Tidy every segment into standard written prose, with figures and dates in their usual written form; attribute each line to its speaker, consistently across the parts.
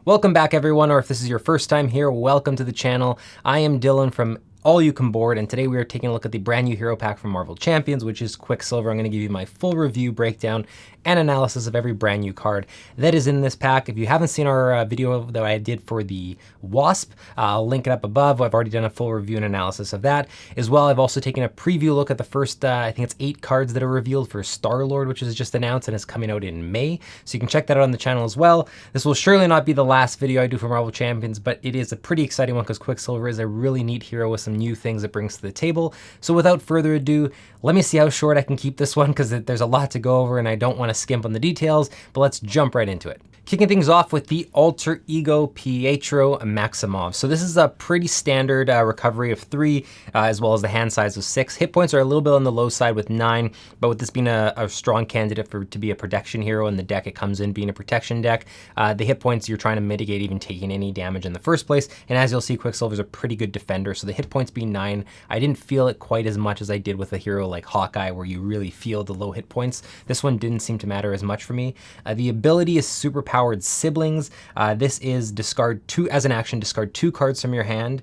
Speaker 1: Welcome back everyone, or if this is your first time here, welcome to the channel. I am Dylan from All You Can Board, and today we are taking a look at the brand new hero pack from Marvel Champions, which is Quicksilver. I'm going to give you my full review, breakdown, and analysis of every brand new card that is in this pack. If you haven't seen our video that I did for the Wasp, I'll link it up above. I've already done a full review and analysis of that. As well, I've also taken a preview look at the first, I think it's 8 cards that are revealed for Star-Lord, which is just announced and is coming out in May. So you can check that out on the channel as well. This will surely not be the last video I do for Marvel Champions, but it is a pretty exciting one because Quicksilver is a really neat hero with some new things it brings to the table. So without further ado, let me see how short I can keep this one because there's a lot to go over and I don't want to skimp on the details, but let's jump right into it. Kicking things off with the alter ego Pietro Maximoff. So this is a pretty standard recovery of 3, as well as the hand size of 6. Hit points are a little bit on the low side with 9, but with this being a strong candidate to be a protection hero in the deck, it comes in being a protection deck. The hit points you're trying to mitigate even taking any damage in the first place, and as you'll see, Quicksilver's a pretty good defender, so the hit points being 9, I didn't feel it quite as much as I did with a hero like Hawkeye, where you really feel the low hit points. This one didn't seem to matter as much for me. The ability is super powered siblings. This is discard 2 as an action, discard 2 cards from your hand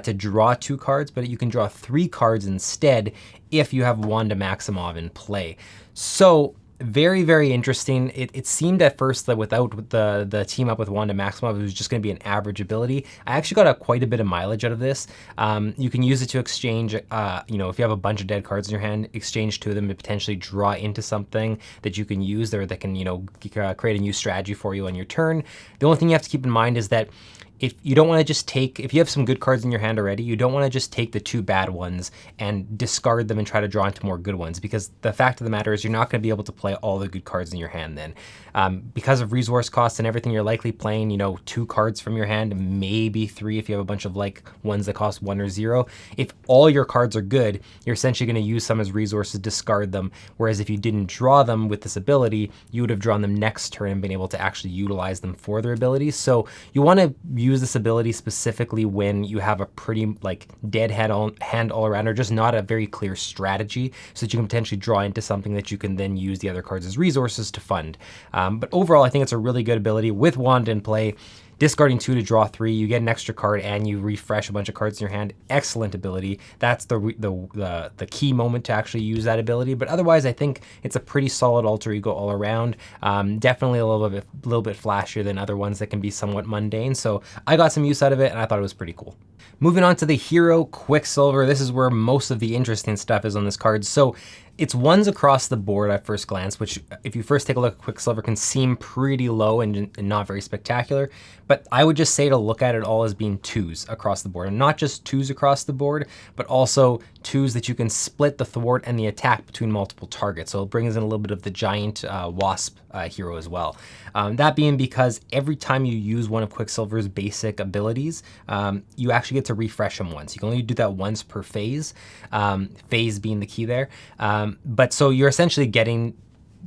Speaker 1: to draw 2 cards, but you can draw 3 cards instead if you have Wanda Maximoff in play. So very, very interesting. It seemed at first that without the team up with Wanda Maximoff, it was just going to be an average ability. I actually got quite a bit of mileage out of this. You can use it to exchange, if you have a bunch of dead cards in your hand, exchange 2 of them to potentially draw into something that you can use there that can, create a new strategy for you on your turn. The only thing you have to keep in mind is that if you don't want to just take, if you have some good cards in your hand already, you don't want to just take the 2 bad ones and discard them and try to draw into more good ones, because the fact of the matter is you're not going to be able to play all the good cards in your hand then. Because of resource costs and everything, you're likely playing, 2 cards from your hand, maybe 3 if you have a bunch of ones that cost 1 or 0. If all your cards are good, you're essentially going to use some as resources, discard them, whereas if you didn't draw them with this ability, you would have drawn them next turn and been able to actually utilize them for their abilities. So you want to use this ability specifically when you have a pretty dead hand all around, or just not a very clear strategy, so that you can potentially draw into something that you can then use the other cards as resources to fund. But overall, I think it's a really good ability with Wanda in play. Discarding 2 to draw 3, you get an extra card and you refresh a bunch of cards in your hand. Excellent ability. That's the key moment to actually use that ability. But otherwise, I think it's a pretty solid alter ego all around. Definitely a little bit flashier than other ones that can be somewhat mundane. So I got some use out of it and I thought it was pretty cool. Moving on to the hero Quicksilver. This is where most of the interesting stuff is on this card. So it's 1s across the board at first glance, which if you first take a look at Quicksilver can seem pretty low and not very spectacular, but I would just say to look at it all as being 2s across the board, and not just 2s across the board, but also 2s that you can split the thwart and the attack between multiple targets. So it brings in a little bit of the giant Wasp hero as well. That being because every time you use one of Quicksilver's basic abilities, you actually get to refresh them once. You can only do that once per phase, phase being the key there. But so you're essentially getting,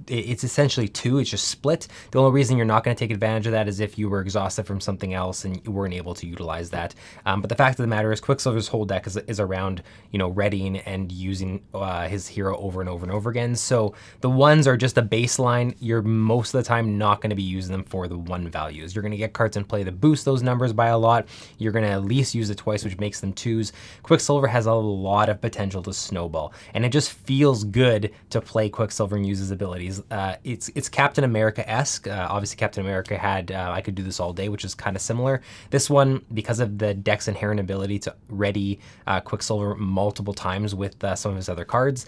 Speaker 1: it's essentially 2, it's just split. The only reason you're not going to take advantage of that is if you were exhausted from something else and you weren't able to utilize that. But the fact of the matter is Quicksilver's whole deck is around, readying and using his hero over and over and over again. So the 1s are just a baseline. You're most of the time not going to be using them for the 1 values. You're going to get cards in play that boost those numbers by a lot. You're going to at least use it twice, which makes them 2s. Quicksilver has a lot of potential to snowball, and it just feels good to play Quicksilver and use his abilities. It's Captain America-esque. Obviously Captain America had I Could Do This All Day, which is kind of similar. This one, because of the deck's inherent ability to ready Quicksilver multiple times with some of his other cards,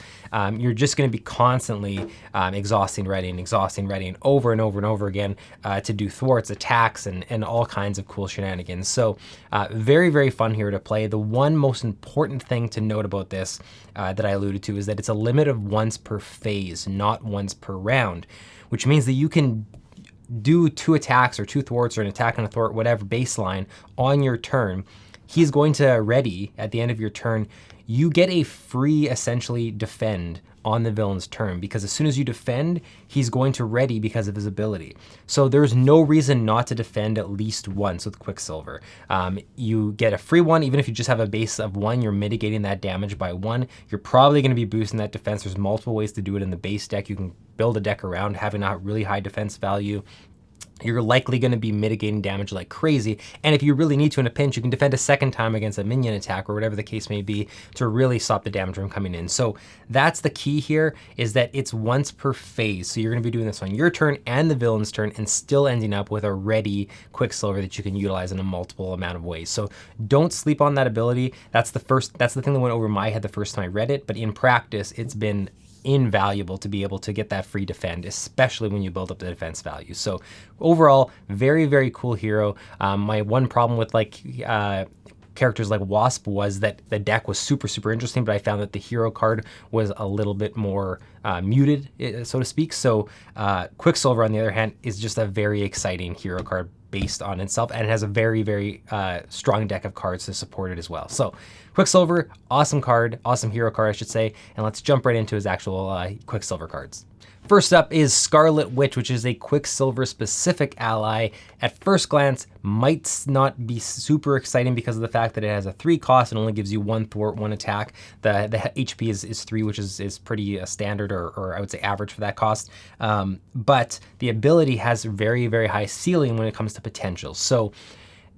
Speaker 1: you're just going to be constantly exhausting, readying over and over and over again to do thwarts, attacks, and all kinds of cool shenanigans. So very, very fun here to play. The one most important thing to note about this that I alluded to is that it's a limit of 1s per phase, not 1s per round, which means that you can do 2 attacks or 2 thwarts or an attack and a thwart, whatever baseline on your turn. He's going to ready at the end of your turn. You get a free, essentially, defend on the villain's turn, because as soon as you defend, he's going to ready because of his ability. So there's no reason not to defend at least once with Quicksilver. You get a free one, even if you just have a base of 1, you're mitigating that damage by 1. You're probably going to be boosting that defense. There's multiple ways to do it in the base deck. You can build a deck around having a really high defense value. you're likely going to be mitigating damage like crazy. And if you really need to in a pinch, you can defend a second time against a minion attack or whatever the case may be to really stop the damage from coming in. So that's the key here, is that it's once per phase. So you're going to be doing this on your turn and the villain's turn and still ending up with a ready Quicksilver that you can utilize in a multiple amount of ways. So don't sleep on that ability. That's the thing that went over my head the first time I read it, but in practice, it's been invaluable to be able to get that free defend, especially when you build up the defense value. So overall, very, very cool hero. My one problem with characters like Wasp was that the deck was super, super interesting, but I found that the hero card was a little bit more muted, so to speak. So Quicksilver, on the other hand, is just a very exciting hero card based on itself, and it has a very, very strong deck of cards to support it as well. So Quicksilver, awesome card, awesome hero card, I should say, and let's jump right into his actual Quicksilver cards. First up is Scarlet Witch, which is a Quicksilver specific ally. At first glance, might not be super exciting because of the fact that it has a 3 cost and only gives you 1 thwart, 1 attack. The HP is 3, which is pretty standard, or I would say average for that cost. But the ability has very, very high ceiling when it comes to potential. So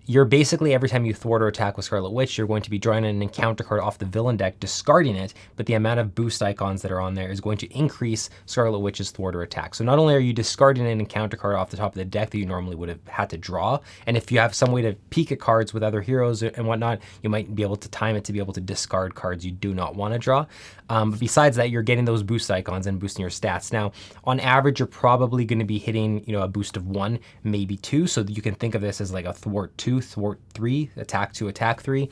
Speaker 1: you're basically, every time you thwart or attack with Scarlet Witch, you're going to be drawing an encounter card off the villain deck, discarding it, but the amount of boost icons that are on there is going to increase Scarlet Witch's thwart or attack. So not only are you discarding an encounter card off the top of the deck that you normally would have had to draw, and if you have some way to peek at cards with other heroes and whatnot, you might be able to time it to be able to discard cards you do not want to draw. But besides that, you're getting those boost icons and boosting your stats. Now, on average, you're probably going to be hitting, a boost of 1, maybe 2, so that you can think of this as like a thwart 2, thwart 3, attack 2, attack 3.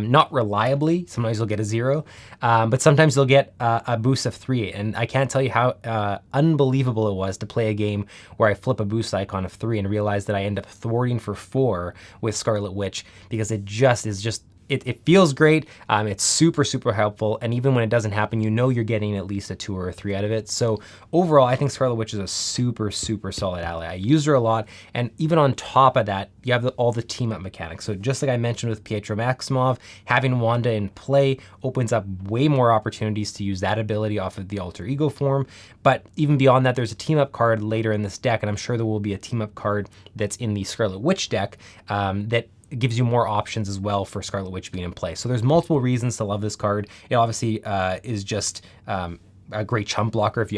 Speaker 1: Not reliably, sometimes you'll get a 0, but sometimes you'll get a boost of 3. And I can't tell you how unbelievable it was to play a game where I flip a boost icon of 3 and realize that I end up thwarting for 4 with Scarlet Witch, because it feels great. It's super, super helpful. And even when it doesn't happen, you're getting at least a 2 or a 3 out of it. So overall, I think Scarlet Witch is a super, super solid ally. I use her a lot. And even on top of that, you have all the team up mechanics. So just like I mentioned with Pietro Maximoff, having Wanda in play opens up way more opportunities to use that ability off of the alter ego form. But even beyond that, there's a team up card later in this deck. And I'm sure there will be a team up card that's in the Scarlet Witch deck that gives you more options as well for Scarlet Witch being in play. So there's multiple reasons to love this card. It obviously is just a great chump blocker if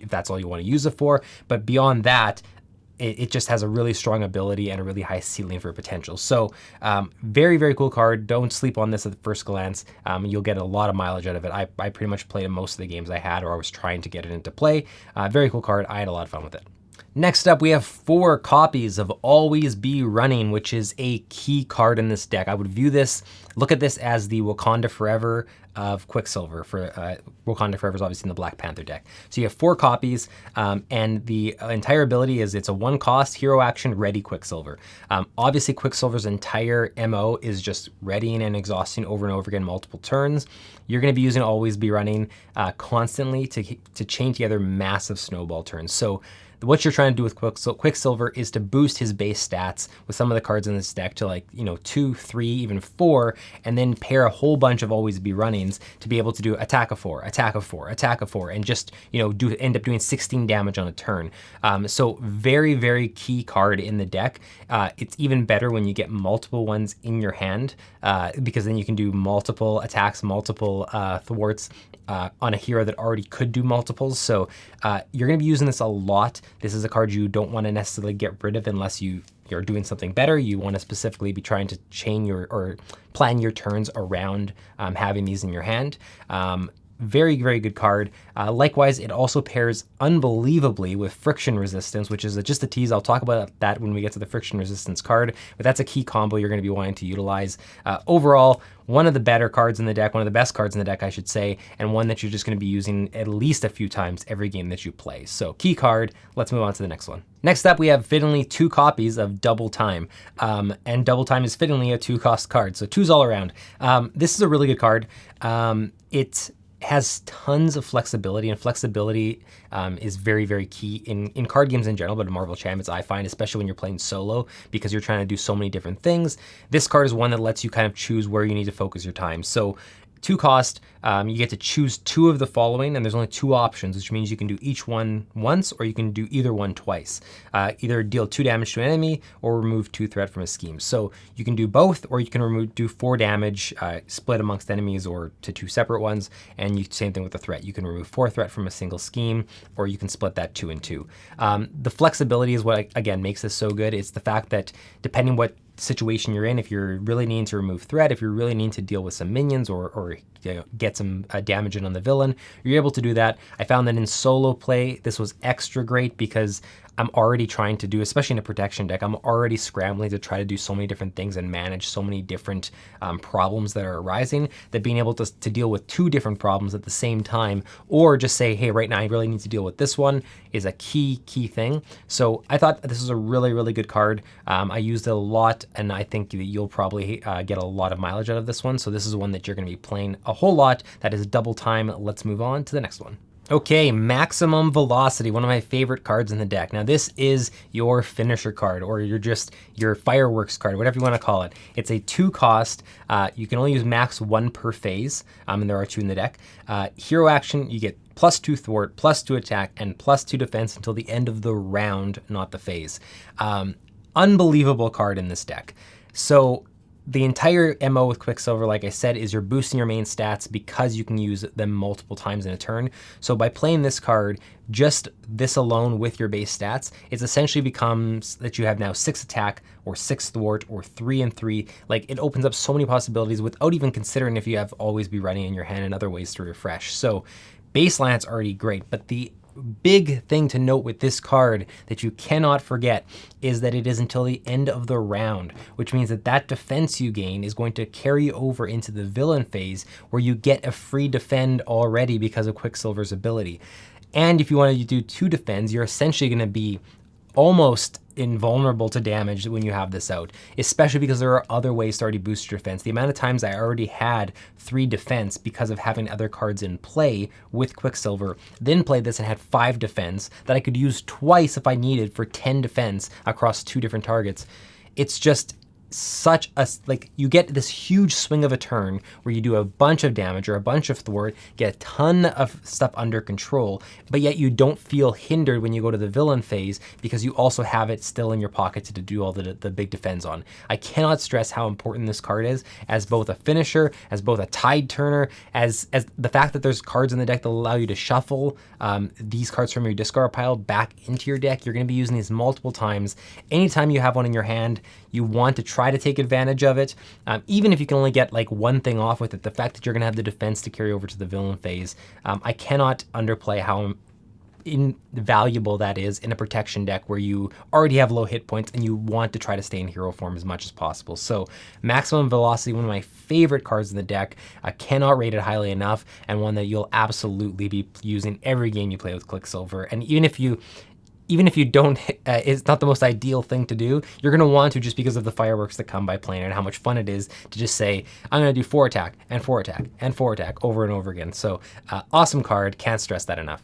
Speaker 1: that's all you want to use it for. But beyond that, it just has a really strong ability and a really high ceiling for potential. So very, very cool card. Don't sleep on this at the first glance. You'll get a lot of mileage out of it. I pretty much played in most of the games I had, or I was trying to get it into play. Very cool card. I had a lot of fun with it. Next up, we have 4 copies of Always Be Running, which is a key card in this deck. I would look at this as the Wakanda Forever of Quicksilver. For Wakanda Forever is obviously in the Black Panther deck. So you have 4 copies, and the entire ability is it's a 1 cost, hero action, ready Quicksilver. Obviously, Quicksilver's entire MO is just readying and exhausting over and over again, multiple turns. You're going to be using Always Be Running constantly to chain together massive snowball turns. So what you're trying to do with Quicksilver is to boost his base stats with some of the cards in this deck to 2, 3, even 4, and then pair a whole bunch of Always Be Runnings to be able to do attack of 4, attack of 4, attack of 4, and just end up doing 16 damage on a turn. So very, very key card in the deck. It's even better when you get multiple ones in your hand, because then you can do multiple attacks, multiple thwarts on a hero that already could do multiples. So you're going to be using this a lot. This is a card you don't want to necessarily get rid of unless you're doing something better. You want to specifically be trying to chain or plan your turns around having these in your hand. Very, very good card. Likewise, it also pairs unbelievably with friction resistance, which is just a tease. I'll talk about that when we get to the friction resistance card, but that's a key combo you're going to be wanting to utilize. Overall, one of the better cards in the deck, one of the best cards in the deck, I should say, and one that you're just going to be using at least a few times every game that you play. So key card. Let's move on to the next one. Next up, we have fittingly 2 copies of Double Time. And Double Time is fittingly a 2-cost card, so 2s all around. This is a really good card. It has tons of flexibility, and flexibility is very, very key in card games in general, but in Marvel Champions, I find, especially when you're playing solo, because you're trying to do so many different things. This card is one that lets you kind of choose where you need to focus your time. So 2 cost, you get to choose 2 of the following, and there's only 2 options, which means you can do each one once, or you can do either one twice. Either deal 2 damage to an enemy, or remove 2 threat from a scheme. So you can do both, or you can do 4 damage, split amongst enemies, or to 2 separate ones, and same thing with the threat. You can remove 4 threat from a single scheme, or you can split that 2 and 2. The flexibility is what, again, makes this so good. It's the fact that depending what situation you're in, if you're really needing to remove threat, if you're really needing to deal with some minions or get some damage in on the villain, you're able to do that. I found that in solo play, this was extra great because I'm already trying to do, especially in a protection deck, I'm already scrambling to try to do so many different things and manage so many different problems that are arising, that being able to deal with 2 different problems at the same time, or just say, hey, right now I really need to deal with this one, is a key thing. So I thought this was a really, really good card. I used it a lot, and I think that you'll probably get a lot of mileage out of this one. So this is one that you're going to be playing a whole lot. That is double time. Let's move on to the next one. Okay, Maximum Velocity, one of my favorite cards in the deck. Now this is your finisher card, or your fireworks card, whatever you want to call it. It's a 2 cost. You can only use max 1 per phase, and there are 2 in the deck. Hero action, you get +2 thwart, +2 attack, and +2 defense until the end of the round, not the phase. Unbelievable card in this deck. So the entire MO with Quicksilver, like I said, is you're boosting your main stats because you can use them multiple times in a turn. So by playing this card, just this alone with your base stats, it essentially becomes that you have now 6 attack or 6 thwart or 3 and 3. Like, it opens up so many possibilities without even considering if you have always be running in your hand and other ways to refresh. So baseline, it's already great, but the big thing to note with this card that you cannot forget is that it is until the end of the round, which means that defense you gain is going to carry over into the villain phase, where you get a free defend already because of Quicksilver's ability. And if you want to do 2 defends, you're essentially going to be almost invulnerable to damage when you have this out, especially because there are other ways to already boost your defense. The amount of times I already had 3 defense because of having other cards in play with Quicksilver, then played this and had 5 defense that I could use twice if I needed for 10 defense across 2 different targets. It's just such a, like, you get this huge swing of a turn where you do a bunch of damage or a bunch of thwart, get a ton of stuff under control, but yet you don't feel hindered when you go to the villain phase because you also have it still in your pocket to do all the big defense on. I cannot stress how important this card is as both a finisher, as both a tide turner, as the fact that there's cards in the deck that allow you to shuffle these cards from your discard pile back into your deck. You're going to be using these multiple times. Anytime you have one in your hand, you want to try to take advantage of it. Even if you can only get like one thing off with it, the fact that you're going to have the defense to carry over to the villain phase, I cannot underplay how invaluable that is in a protection deck where you already have low hit points and you want to try to stay in hero form as much as possible. So Maximum Velocity, one of my favorite cards in the deck. I cannot rate it highly enough, and one that you'll absolutely be using every game you play with Quicksilver. And even if you don't, it's not the most ideal thing to do, you're going to want to, just because of the fireworks that come by playing it and how much fun it is to just say, I'm going to do 4 attack and 4 attack and 4 attack over and over again. So awesome card. Can't stress that enough.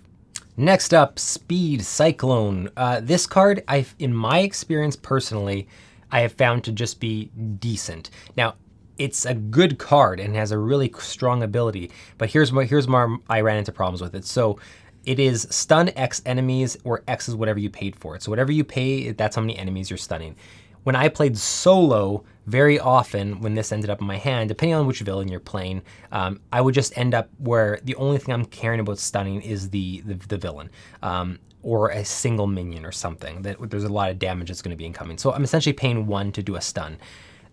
Speaker 1: Next up, Speed Cyclone. This card, in my experience personally, I have found to just be decent. Now, it's a good card and has a really strong ability, but here's where I ran into problems with it. So it is stun X enemies, or X is whatever you paid for it. So whatever you pay, that's how many enemies you're stunning. When I played solo, very often when this ended up in my hand, depending on which villain you're playing, I would just end up where the only thing I'm caring about stunning is the villain. Or a single minion or something, that there's a lot of damage that's going to be incoming. So I'm essentially paying 1 to do a stun.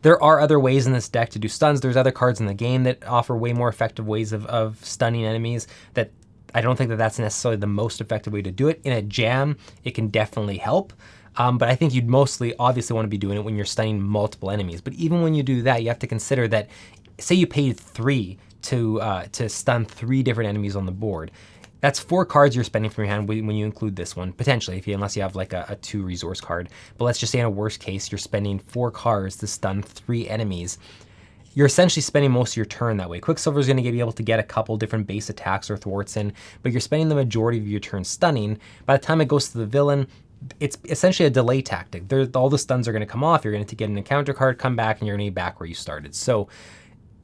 Speaker 1: There are other ways in this deck to do stuns. There's other cards in the game that offer way more effective ways of stunning enemies that I don't think that that's necessarily the most effective way to do it. In a jam, it can definitely help. But I think you'd mostly obviously want to be doing it when you're stunning multiple enemies. But even when you do that, you have to consider that, say you paid 3 to stun 3 different enemies on the board. That's 4 cards you're spending from your hand when you include this one, potentially, unless you have like a 2 resource card. But let's just say in a worst case, you're spending 4 cards to stun 3 enemies. You're essentially spending most of your turn that way. Quicksilver is going to be able to get a couple different base attacks or thwarts in, but you're spending the majority of your turn stunning. By the time it goes to the villain, it's essentially a delay tactic. All the stuns are going to come off. You're going to get an encounter card, come back, and you're going to be back where you started. So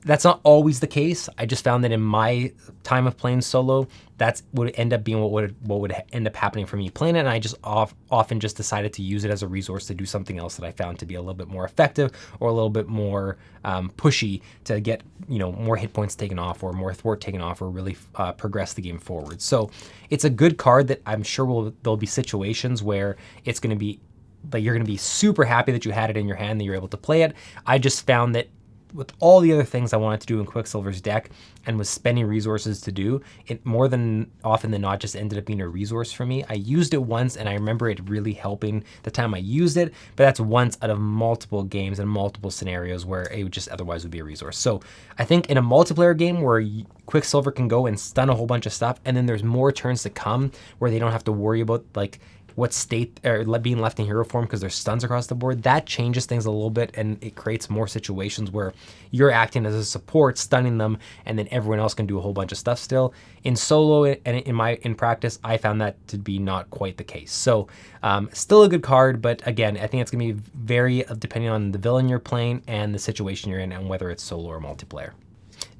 Speaker 1: That's not always the case. I just found that in my time of playing solo, that's would end up being what would end up happening for me playing it, and I just often just decided to use it as a resource to do something else that I found to be a little bit more effective or a little bit more pushy to get more hit points taken off or more thwart taken off or really progress the game forward. So it's a good card that I'm sure there'll be situations where it's going to be like you're going to be super happy that you had it in your hand, that you're able to play it. I just found that with all the other things I wanted to do in Quicksilver's deck and was spending resources to do, it more than often than not just ended up being a resource for me. I used it once and I remember it really helping the time I used it, but that's once out of multiple games and multiple scenarios where it would just otherwise would be a resource. So I think in a multiplayer game where Quicksilver can go and stun a whole bunch of stuff, and then there's more turns to come where they don't have to worry about like what state or being left in hero form because there's stuns across the board, that changes things a little bit, and it creates more situations where you're acting as a support, stunning them, and then everyone else can do a whole bunch of stuff still. In solo and in practice, I found that to be not quite the case. So still a good card, but again, I think it's gonna be very depending on the villain you're playing and the situation you're in and whether it's solo or multiplayer.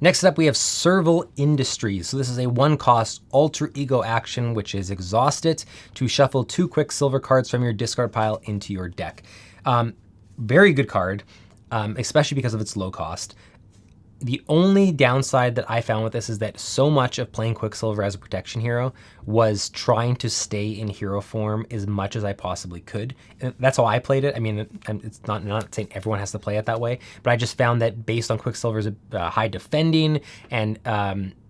Speaker 1: Next up, we have Serval Industries. So this is a 1-cost alter ego action, which is exhaust it to shuffle 2 Quicksilver cards from your discard pile into your deck. Very good card, especially because of its low cost. The only downside that I found with this is that so much of playing Quicksilver as a protection hero was trying to stay in hero form as much as I possibly could. And that's how I played it. I mean, it's not saying everyone has to play it that way, but I just found that based on Quicksilver's high defending and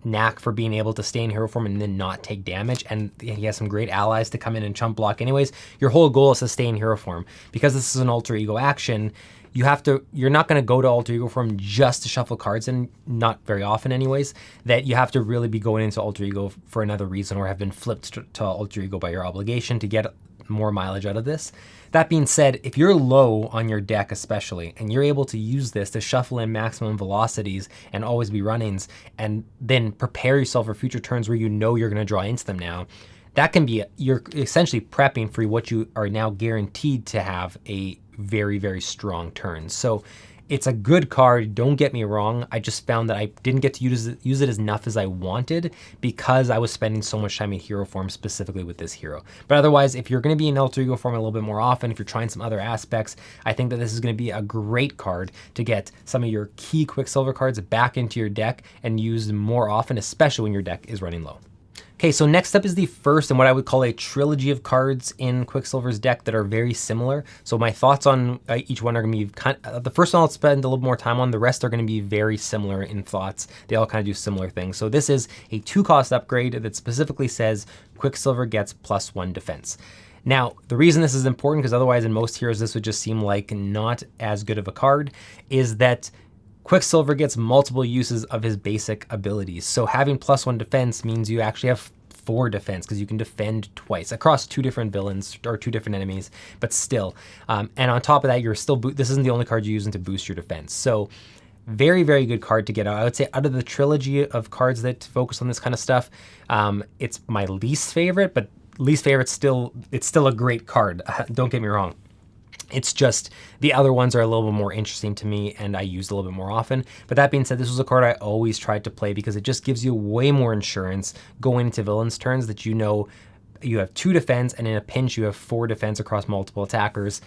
Speaker 1: knack for being able to stay in hero form and then not take damage, and he has some great allies to come in and chump block anyways, your whole goal is to stay in hero form. Because this is an alter ego action, you're not going to go to alter ego form just to shuffle cards, and not very often anyways, that you have to really be going into alter ego for another reason or have been flipped to alter ego by your obligation to get more mileage out of this. That being said, if you're low on your deck especially, and you're able to use this to shuffle in maximum velocities and always be runnings, and then prepare yourself for future turns where you know you're going to draw into them now, that can be, you're essentially prepping for what you are now guaranteed to have a very, very strong turn. So it's a good card, don't get me wrong. I just found that I didn't get to use it as enough as I wanted because I was spending so much time in hero form specifically with this hero. But otherwise, if you're going to be in alter ego form a little bit more often, if you're trying some other aspects, I think that this is going to be a great card to get some of your key Quicksilver cards back into your deck and use more often, especially when your deck is running low. Okay, so next up is the first and what I would call a trilogy of cards in Quicksilver's deck that are very similar. So my thoughts on each one are going to be the first one I'll spend a little more time on. The rest are going to be very similar in thoughts. They all kind of do similar things. So this is a 2-cost upgrade that specifically says Quicksilver gets +1 defense. Now, the reason this is important, because otherwise in most heroes this would just seem like not as good of a card, is that Quicksilver gets multiple uses of his basic abilities. So having +1 defense means you actually have 4 defense because you can defend twice across 2 different villains or 2 different enemies, but still. And on top of that, you're still, this isn't the only card you're using to boost your defense. So very, very good card to get out. I would say out of the trilogy of cards that focus on this kind of stuff, it's my least favorite, but least favorite it's still a great card. Don't get me wrong. It's just the other ones are a little bit more interesting to me and I use a little bit more often. But that being said, this was a card I always tried to play because it just gives you way more insurance going into villains' turns that you know you have 2 defense and in a pinch you have 4 defense across multiple attackers,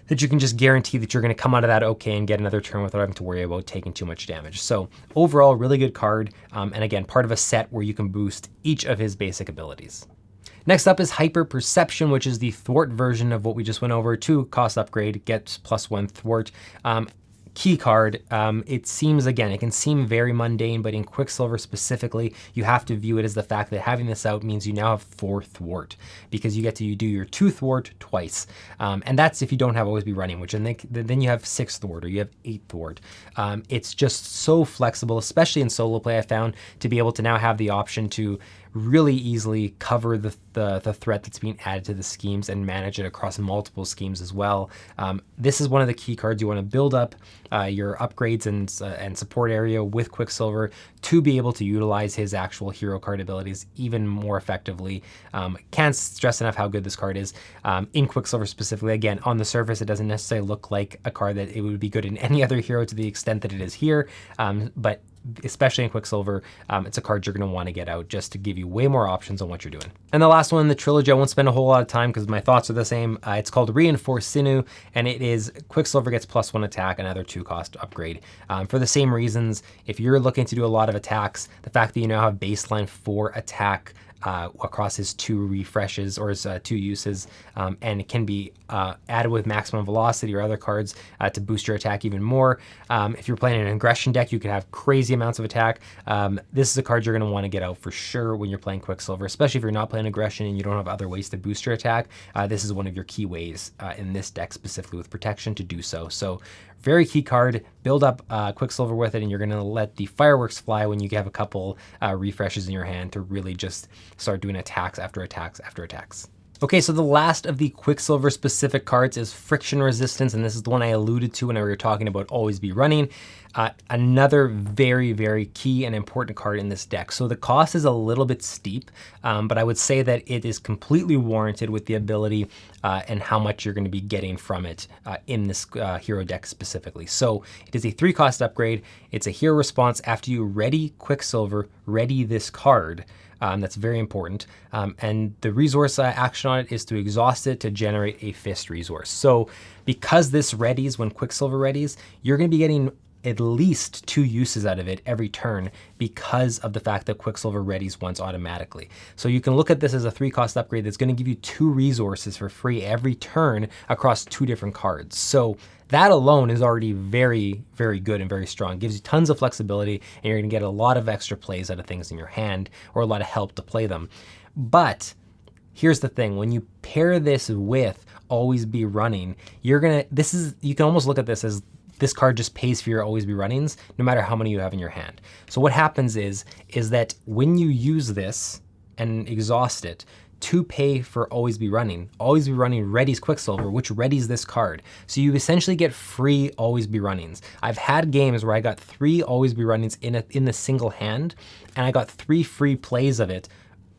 Speaker 1: that you can just guarantee that you're going to come out of that okay and get another turn without having to worry about taking too much damage. So overall, really good card. And again, part of a set where you can boost each of his basic abilities. Next up is Hyper Perception, which is the thwart version of what we just went over. 2-cost upgrade, gets +1 thwart. Key card. It seems, again, it can seem very mundane, but in Quicksilver specifically, you have to view it as the fact that having this out means you now have 4 thwart because you get to do your 2 thwart twice. And that's if you don't have always be running, which then you have 6 thwart or you have 8 thwart. It's just so flexible, especially in solo play, I found, to be able to now have the option to really easily cover the threat that's being added to the schemes and manage it across multiple schemes as well. This is one of the key cards you want to build up your upgrades and support area with Quicksilver to be able to utilize his actual hero card abilities even more effectively. Can't stress enough how good this card is. In Quicksilver specifically, again, on the surface, it doesn't necessarily look like a card that it would be good in any other hero to the extent that it is here, but especially in Quicksilver, it's a card you're going to want to get out just to give you way more options on what you're doing. And the last one in the trilogy, I won't spend a whole lot of time because my thoughts are the same. It's called Reinforced Sinew, and it is Quicksilver gets +1 attack, another 2 cost upgrade. For the same reasons, if you're looking to do a lot of attacks, the fact that you now have baseline 4 attack across his 2 refreshes or his 2 uses, and it can be added with maximum velocity or other cards to boost your attack even more. If you're playing an aggression deck, you could have crazy amounts of attack. This is a card you're going to want to get out for sure when you're playing Quicksilver, especially if you're not playing aggression and you don't have other ways to boost your attack. This is one of your key ways in this deck, specifically with protection, to do so. So very key card. Build up Quicksilver with it, and you're going to let the fireworks fly when you have a couple refreshes in your hand to really just start doing attacks after attacks after attacks. Okay, so the last of the Quicksilver specific cards is Friction Resistance, and this is the one I alluded to when we were talking about Always Be Running. Another very, very key and important card in this deck. So the cost is a little bit steep, but I would say that it is completely warranted with the ability and how much you're going to be getting from it in this hero deck specifically. So it is a 3 cost upgrade. It's a hero response after you ready Quicksilver, ready this card. That's very important. And the resource action on it is to exhaust it to generate a fist resource. So because this readies when Quicksilver readies, you're going to be getting at least 2 uses out of it every turn because of the fact that Quicksilver readies once automatically. So you can look at this as a 3 cost upgrade that's going to give you 2 resources for free every turn across 2 different cards. So that alone is already very, very good and very strong. It gives you tons of flexibility, and you're going to get a lot of extra plays out of things in your hand or a lot of help to play them. But here's the thing, when you pair this with Always Be Running, you can almost look at this as this card just pays for your Always Be Runnings, no matter how many you have in your hand. So what happens is that when you use this and exhaust it to pay for Always Be Running readies Quicksilver, which readies this card. So you essentially get free Always Be Runnings. I've had games where I got 3 Always Be Runnings in the single hand, and I got 3 free plays of it,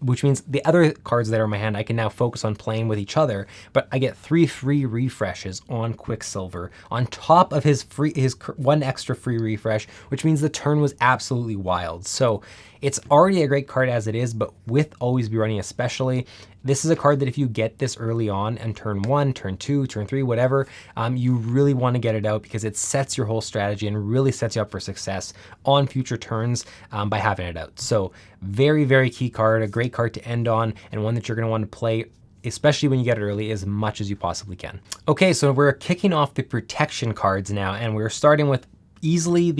Speaker 1: which means the other cards that are in my hand, I can now focus on playing with each other, but I get 3 free refreshes on Quicksilver on top of his 1 extra free refresh, which means the turn was absolutely wild. So it's already a great card as it is, but with Always Be Running especially, this is a card that if you get this early on and turn 1, turn 2, turn 3, whatever, you really want to get it out because it sets your whole strategy and really sets you up for success on future turns by having it out. So very, very key card, a great card to end on, and one that you're going to want to play, especially when you get it early, as much as you possibly can. Okay, so we're kicking off the protection cards now, and we're starting with easily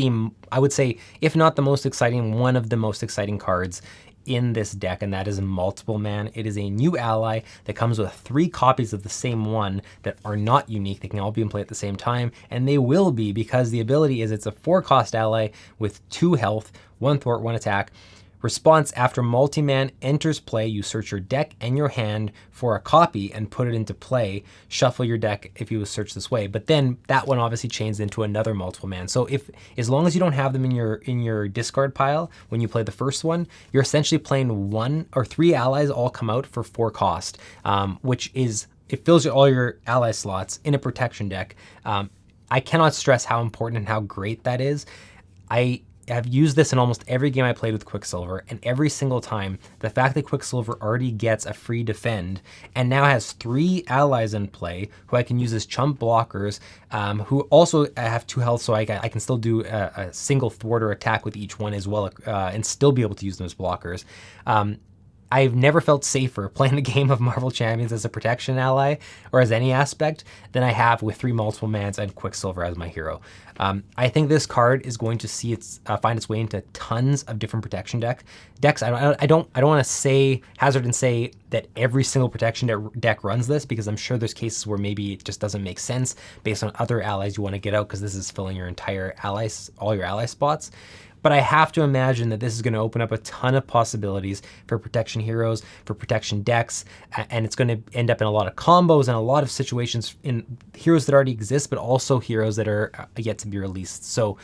Speaker 1: I would say, if not the most exciting, one of the most exciting cards in this deck, and that is Multiple Man. It is a new ally that comes with 3 copies of the same one that are not unique. They can all be in play at the same time, and they will be because the ability is it's a 4 cost ally with 2 health, 1 thwart, 1 attack. Response: after Multi-Man enters play, you search your deck and your hand for a copy and put it into play. Shuffle your deck if you search this way. But then that one obviously changes into another Multiple Man. So as long as you don't have them in your discard pile when you play the first one, you're essentially playing 1 or 3 allies all come out for 4 cost, which is, it fills all your ally slots in a protection deck. I cannot stress how important and how great that is. I've used this in almost every game I played with Quicksilver, and every single time, the fact that Quicksilver already gets a free defend and now has 3 allies in play who I can use as chump blockers, who also have 2 health, so I can still do a single thwart or attack with each one as well, and still be able to use them as blockers. I've never felt safer playing a game of Marvel Champions as a protection ally or as any aspect than I have with 3 Multiple Mans and Quicksilver as my hero. I think this card is going to see find its way into tons of different protection decks. I don't want to hazard and say that every single protection deck runs this, because I'm sure there's cases where maybe it just doesn't make sense based on other allies you want to get out, because this is filling your entire all your ally spots. but I have to imagine that this is going to open up a ton of possibilities for protection heroes, for protection decks, and it's going to end up in a lot of combos and a lot of situations in heroes that already exist, but also heroes that are yet to be released. So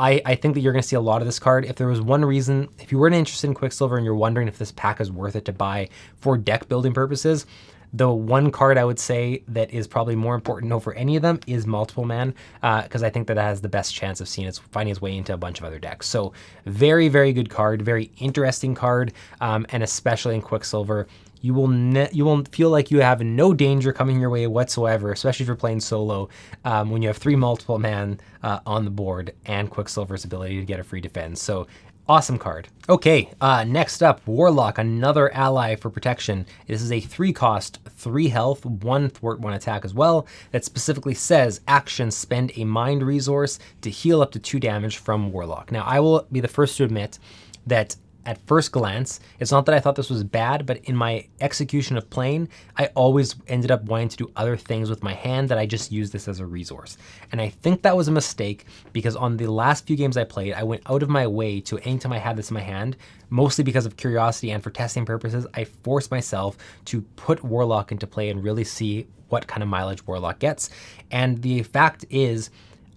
Speaker 1: I think that you're going to see a lot of this card. If there was one reason, if you weren't interested in Quicksilver and you're wondering if this pack is worth it to buy for deck building purposes, the one card I would say that is probably more important over any of them is Multiple Man, because I think that has the best chance of finding its way into a bunch of other decks. So very, very good card, very interesting card, and especially in Quicksilver, you will feel like you have no danger coming your way whatsoever, especially if you're playing solo, when you have 3 Multiple Man on the board and Quicksilver's ability to get a free defense. So awesome card. Okay, next up, Warlock, another ally for protection. This is a 3 cost, 3 health, 1 thwart, 1 attack as well, that specifically says, action, spend a mind resource to heal up to 2 damage from Warlock. Now, I will be the first to admit that at first glance, it's not that I thought this was bad, but in my execution of playing, I always ended up wanting to do other things with my hand that I just used this as a resource. And I think that was a mistake, because on the last few games I played, I went out of my way to, anytime I had this in my hand, mostly because of curiosity and for testing purposes, I forced myself to put Warlock into play and really see what kind of mileage Warlock gets. And the fact is,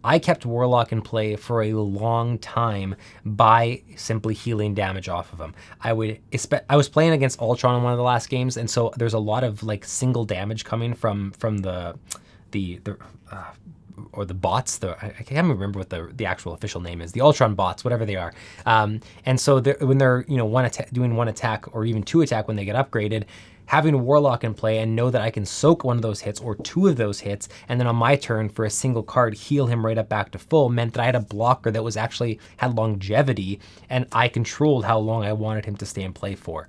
Speaker 1: I kept Warlock in play for a long time by simply healing damage off of him. I was playing against Ultron in one of the last games, and so there's a lot of like single damage coming from the bots. I can't remember what the actual official name is. The Ultron bots, whatever they are. And so when they're doing 1 attack or even 2 attack when they get upgraded, having a Warlock in play and know that I can soak 1 of those hits or 2 of those hits, and then on my turn for a single card heal him right up back to full, meant that I had a blocker that was actually had longevity, and I controlled how long I wanted him to stay in play for.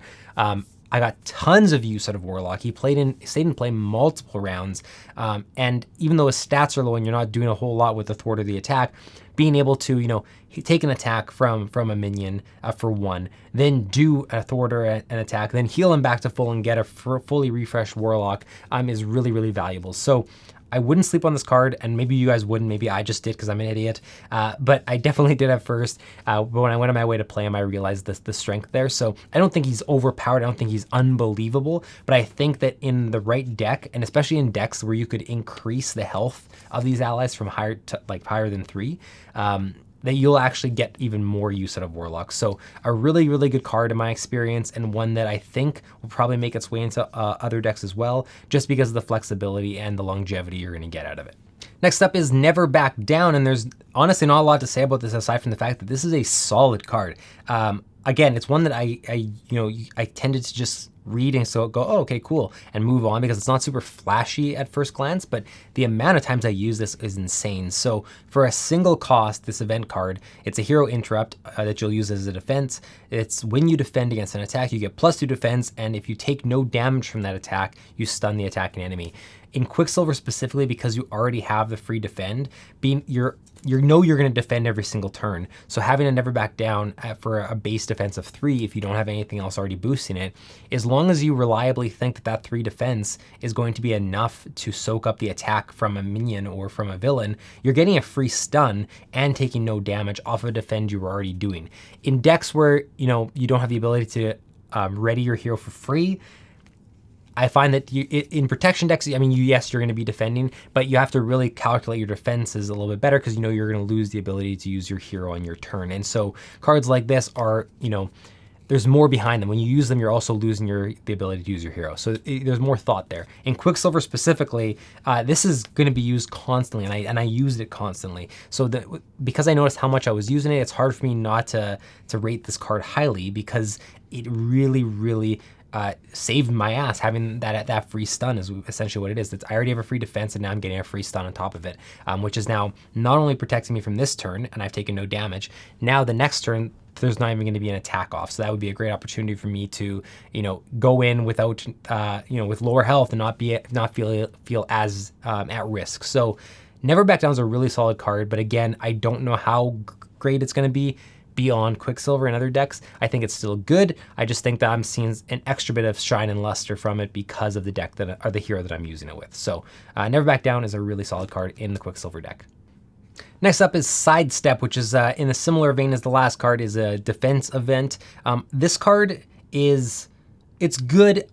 Speaker 1: I got tons of use out of Warlock. He stayed in play multiple rounds, and even though his stats are low and you're not doing a whole lot with the thwart or the attack, being able to, take an attack from a minion for 1, then do a thwart or an attack, then heal him back to full and get a fully refreshed Warlock is really, really valuable. So I wouldn't sleep on this card, and maybe you guys wouldn't, maybe I just did because I'm an idiot, but I definitely did at first. But when I went on my way to play him, I realized the strength there. So I don't think he's overpowered, I don't think he's unbelievable, but I think that in the right deck, and especially in decks where you could increase the health of these allies from higher than 3, that you'll actually get even more use out of Warlock. So a really, really good card in my experience, and one that I think will probably make its way into other decks as well, just because of the flexibility and the longevity you're gonna get out of it. Next up is Never Back Down, and there's honestly not a lot to say about this aside from the fact that this is a solid card. Again, it's one that I tended to just read and so go, oh, okay, cool, and move on, because it's not super flashy at first glance, but the amount of times I use this is insane. So for a single cost, this event card, it's a hero interrupt that you'll use as a defense. It's when you defend against an attack, you get +2 defense, and if you take no damage from that attack, you stun the attacking enemy. In Quicksilver specifically, because you already have the free defend, you're going to defend every single turn. So having a Never Back Down for a base defense of 3, if you don't have anything else already boosting it, as long as you reliably think that 3 defense is going to be enough to soak up the attack from a minion or from a villain, you're getting a free stun and taking no damage off of a defend you were already doing. In decks where you don't have the ability to ready your hero for free, I find that in protection decks, yes, you're going to be defending, but you have to really calculate your defenses a little bit better, because you're going to lose the ability to use your hero on your turn. And so cards like this are, there's more behind them. When you use them, you're also losing the ability to use your hero. So there's more thought there. In Quicksilver specifically, this is going to be used constantly, and I used it constantly. So because I noticed how much I was using it, it's hard for me not to rate this card highly, because it really, really saved my ass having that free stun is essentially what it is. I already have a free defense, and now I'm getting a free stun on top of it, which is now not only protecting me from this turn, and I've taken no damage. Now the next turn, there's not even going to be an attack off, so that would be a great opportunity for me to go in without with lower health and not feel as at risk. So Never Back Down is a really solid card, but again, I don't know how great it's going to be beyond Quicksilver and other decks. I think it's still good. I just think that I'm seeing an extra bit of shine and luster from it because of the deck the hero that I'm using it with. So Never Back Down is a really solid card in the Quicksilver deck. Next up is Sidestep, which is in a similar vein as the last card, is a defense event. This card it's good.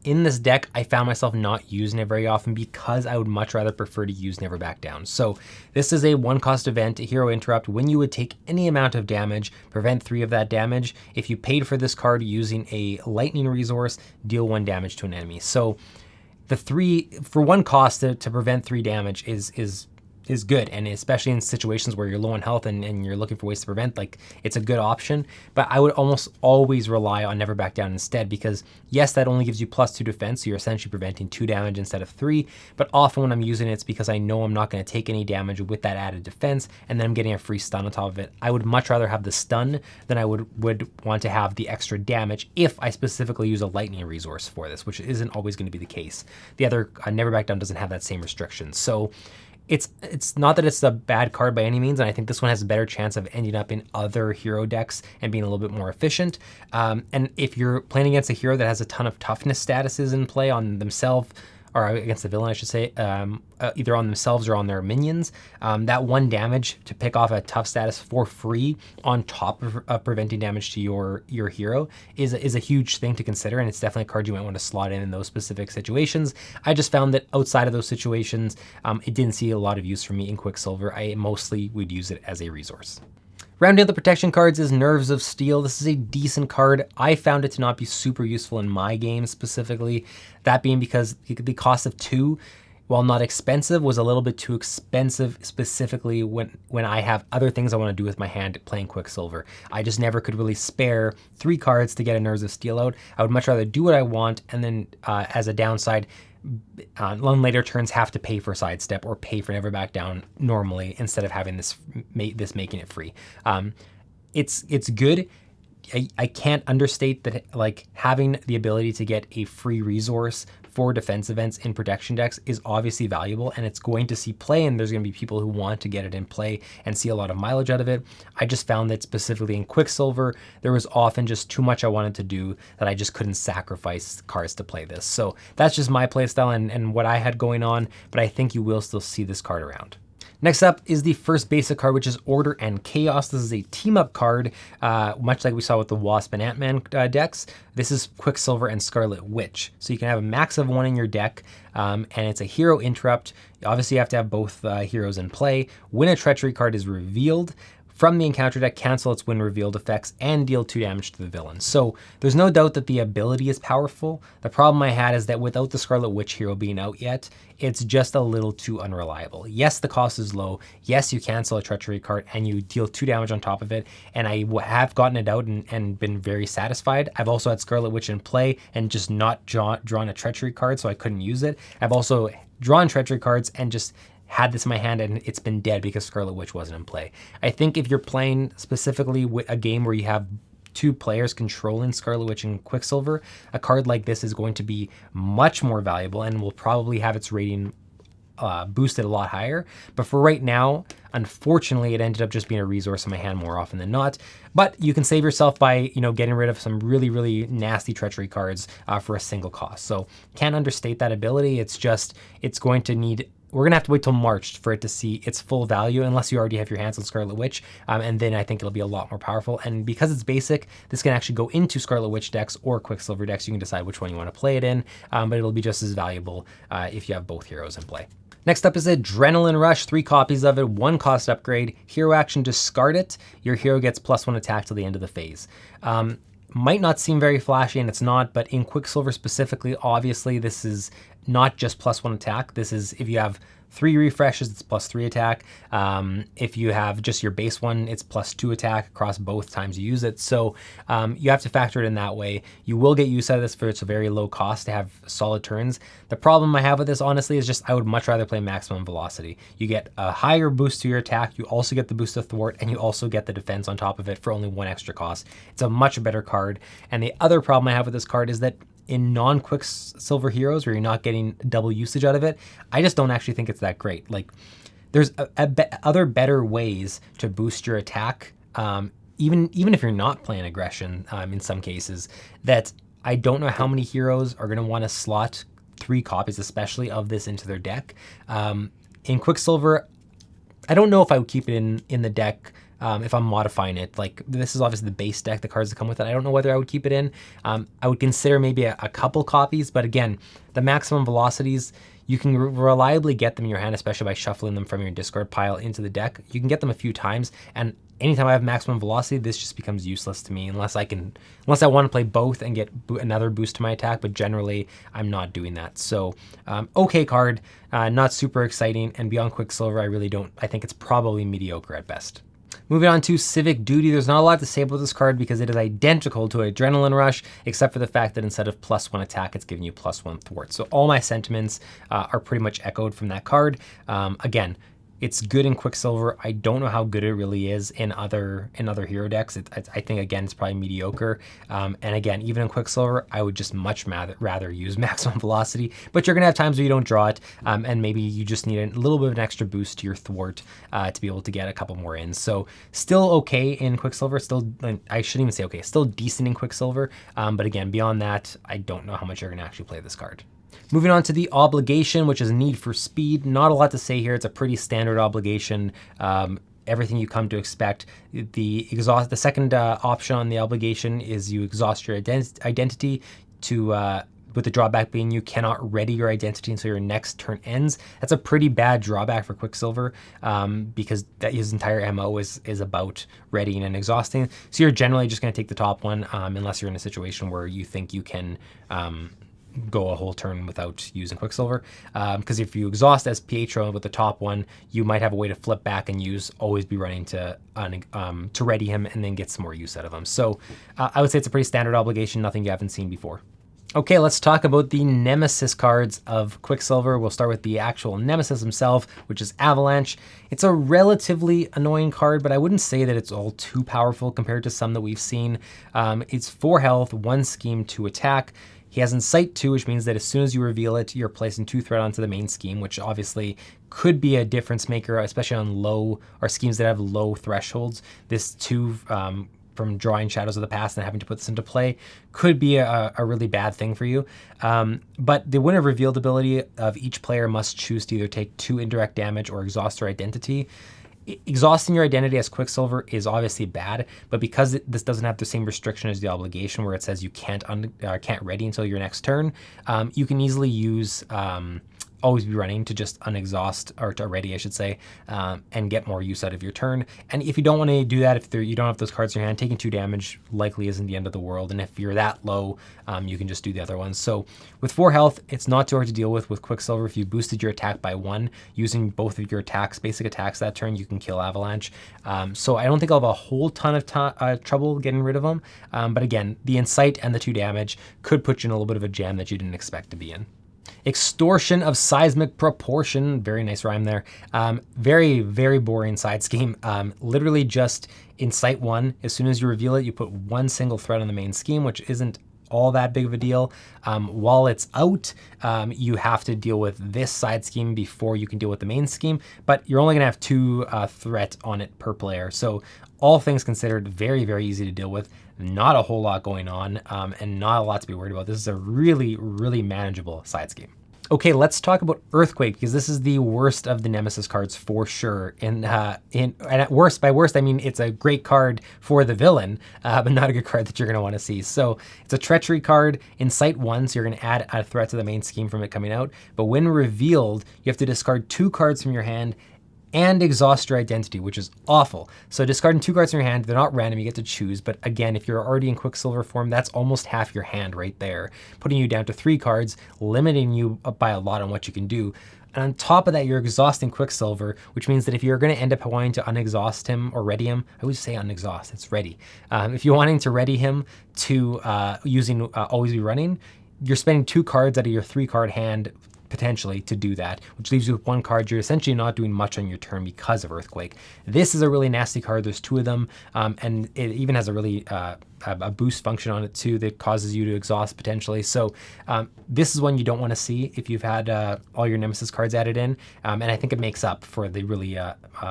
Speaker 1: In this deck, I found myself not using it very often because I would much rather prefer to use Never Back Down. So this is a 1-cost event, a hero interrupt. When you would take any amount of damage, prevent 3 of that damage. If you paid for this card using a lightning resource, deal 1 damage to an enemy. So the 3 for 1 cost to prevent 3 damage is good, and especially in situations where you're low on health and you're looking for ways to prevent, like, it's a good option. But I would almost always rely on Never Back Down instead, because yes, that only gives you +2 defense, so you're essentially preventing 2 damage instead of 3, but often when I'm using it, it's because I know I'm not going to take any damage with that added defense, and then I'm getting a free stun on top of it. I would much rather have the stun than I would want to have the extra damage if I specifically use a lightning resource for this, which isn't always going to be the case. The other Never Back Down doesn't have that same restriction. So it's not that it's a bad card by any means, and I think this one has a better chance of ending up in other hero decks and being a little bit more efficient. And if you're playing against a hero that has a ton of toughness statuses in play on themselves, or against the villain, I should say, either on themselves or on their minions, that 1 damage to pick off a tough status for free on top of preventing damage to your hero is a huge thing to consider, and it's definitely a card you might want to slot in those specific situations. I just found that outside of those situations, it didn't see a lot of use for me in Quicksilver. I mostly would use it as a resource. Rounding out the protection cards is Nerves of Steel. This is a decent card. I found it to not be super useful in my game specifically, that being because the cost of 2, while not expensive, was a little bit too expensive, specifically when I have other things I want to do with my hand playing Quicksilver. I just never could really spare 3 cards to get a Nerves of Steel out. I would much rather do what I want, and then as a downside, on later turns have to pay for Sidestep or pay for Never Back Down normally, instead of having this making it free. It's good. I can't understate that, like, having the ability to get a free resource for defense events in protection decks is obviously valuable, and it's going to see play, and there's going to be people who want to get it in play and see a lot of mileage out of it. I just found that specifically in Quicksilver, there was often just too much I wanted to do that I just couldn't sacrifice cards to play this. So that's just my playstyle and what I had going on, but I think you will still see this card around. Next up is the first basic card, which is Order and Chaos. This is a team-up card, much like we saw with the Wasp and Ant-Man decks. This is Quicksilver and Scarlet Witch. So you can have a max of 1 in your deck, and it's a hero interrupt. Obviously, you have to have both heroes in play. When a treachery card is revealed from the encounter deck, cancel its when revealed effects and deal 2 damage to the villain. So there's no doubt that the ability is powerful. The problem I had is that without the Scarlet Witch hero being out yet, it's just a little too unreliable. Yes, the cost is low. Yes, you cancel a treachery card and you deal 2 damage on top of it. And I have gotten it out and been very satisfied. I've also had Scarlet Witch in play and just not drawn a treachery card, so I couldn't use it. I've also drawn treachery cards and just had this in my hand and it's been dead because Scarlet Witch wasn't in play. I think if you're playing specifically with a game where you have 2 players controlling Scarlet Witch and Quicksilver, a card like this is going to be much more valuable and will probably have its rating boosted a lot higher. But for right now, unfortunately, it ended up just being a resource in my hand more often than not. But you can save yourself by, getting rid of some really, really nasty treachery cards for a single cost. So can't understate that ability. It's going to need, we're going to have to wait till March for it to see its full value, unless you already have your hands on Scarlet Witch, and then I think it'll be a lot more powerful. And because it's basic, this can actually go into Scarlet Witch decks or Quicksilver decks. You can decide which one you want to play it in, but it'll be just as valuable if you have both heroes in play. Next up is Adrenaline Rush, 3 copies of it, 1 cost upgrade, hero action, discard it. Your hero gets +1 attack till the end of the phase. Might not seem very flashy, and it's not, but in Quicksilver specifically, obviously this is not just +1 attack. This is if you have 3 refreshes, it's +3 attack. If you have just your base one, it's +2 attack across both times you use it. So you have to factor it in that way. You will get use out of this for its very low cost to have solid turns. The problem I have with this, honestly, is just I would much rather play maximum velocity. You get a higher boost to your attack, you also get the boost to thwart, and you also get the defense on top of it for only 1 extra cost. It's a much better card. And the other problem I have with this card is that in non-Quicksilver heroes where you're not getting double usage out of it, I just don't actually think it's that great. Like, there's other better ways to boost your attack, even if you're not playing aggression in some cases, that I don't know how many heroes are going to want to slot 3 copies, especially of this, into their deck. In Quicksilver, I don't know if I would keep it in the deck if I'm modifying it. Like, this is obviously the base deck, the cards that come with it. I don't know whether I would keep it in. I would consider maybe a couple copies, but again, the maximum velocities, you can reliably get them in your hand, especially by shuffling them from your discard pile into the deck. You can get them a few times, and anytime I have maximum velocity, this just becomes useless to me unless I want to play both and get another boost to my attack, but generally I'm not doing that. So, okay card, not super exciting, and beyond Quicksilver, I think it's probably mediocre at best. Moving on to Civic Duty, there's not a lot to say about this card because it is identical to Adrenaline Rush, except for the fact that instead of +1 attack, it's giving you +1 thwart. So all my sentiments are pretty much echoed from that card. Again, it's good in Quicksilver. I don't know how good it really is in other hero decks. I think, again, it's probably mediocre. And again, even in Quicksilver, I would just much rather use maximum velocity. But you're going to have times where you don't draw it, and maybe you just need a little bit of an extra boost to your thwart to be able to get a couple more in. So still okay in Quicksilver. Still, I shouldn't even say okay. Still decent in Quicksilver. But again, beyond that, I don't know how much you're going to actually play this card. Moving on to the obligation, which is Need for Speed. Not a lot to say here. It's a pretty standard obligation. Everything you come to expect. The second option on the obligation is you exhaust your identity to with the drawback being you cannot ready your identity until your next turn ends. That's a pretty bad drawback for Quicksilver because his entire MO is about readying and exhausting. So you're generally just going to take the top one unless you're in a situation where you think you can go a whole turn without using Quicksilver. Because if you exhaust as Pietro with the top one, you might have a way to flip back and always be running to ready him and then get some more use out of him. So I would say it's a pretty standard obligation, nothing you haven't seen before. Okay, let's talk about the Nemesis cards of Quicksilver. We'll start with the actual Nemesis himself, which is Avalanche. It's a relatively annoying card, but I wouldn't say that it's all too powerful compared to some that we've seen. It's 4 health, 1 scheme, 2 attack. He has Insight 2, which means that as soon as you reveal it, you're placing 2 threat onto the main scheme, which obviously could be a difference maker, especially on low or schemes that have low thresholds. This 2 from drawing Shadows of the Past and having to put this into play could be a really bad thing for you. But the When of Revealed ability of each player must choose to either take 2 indirect damage or exhaust their identity. Exhausting your identity as Quicksilver is obviously bad, but because this doesn't have the same restriction as the obligation where it says you can't ready until your next turn, you can easily use always be running to just unexhaust, or to ready, I should say, and get more use out of your turn. And if you don't want to do that, if you don't have those cards in your hand, taking 2 damage likely isn't the end of the world. And if you're that low, you can just do the other ones. So with 4 health, it's not too hard to deal with Quicksilver. If you boosted your attack by 1, using both of your basic attacks that turn, you can kill Avalanche. So I don't think I'll have a whole ton of trouble getting rid of them. But again, the Insight and the 2 damage could put you in a little bit of a jam that you didn't expect to be in. Extortion of Seismic Proportion, very nice rhyme there. Very, very boring side scheme. Literally just Insight 1. As soon as you reveal it, you put 1 single threat on the main scheme, which isn't all that big of a deal. While it's out, you have to deal with this side scheme before you can deal with the main scheme, but you're only gonna have 2 threat on it per player. So all things considered, very, very easy to deal with. Not a whole lot going on, and not a lot to be worried about. This is a really, really manageable side scheme. Okay, let's talk about Earthquake, because this is the worst of the Nemesis cards for sure. And at worst, by worst, I mean it's a great card for the villain, but not a good card that you're going to want to see. So it's a Treachery card, Insight 1, so you're going to add a threat to the main scheme from it coming out. But when revealed, you have to discard 2 cards from your hand and exhaust your identity, which is awful. So discarding 2 cards from your hand, they're not random, you get to choose. But again, if you're already in Quicksilver form, that's almost half your hand right there, putting you down to 3 cards, limiting you by a lot on what you can do. And on top of that, you're exhausting Quicksilver, which means that if you're going to end up wanting to unexhaust him or ready him, I always say unexhaust, it's ready. If you're wanting to ready him to using Always Be Running, you're spending 2 cards out of your 3-card hand potentially to do that, which leaves you with 1 card. You're essentially not doing much on your turn because of Earthquake. This is a really nasty card. There's 2 of them, and it even has a really a boost function on it too that causes you to exhaust potentially. So this is one you don't want to see if you've had all your Nemesis cards added in, and I think it makes up for the really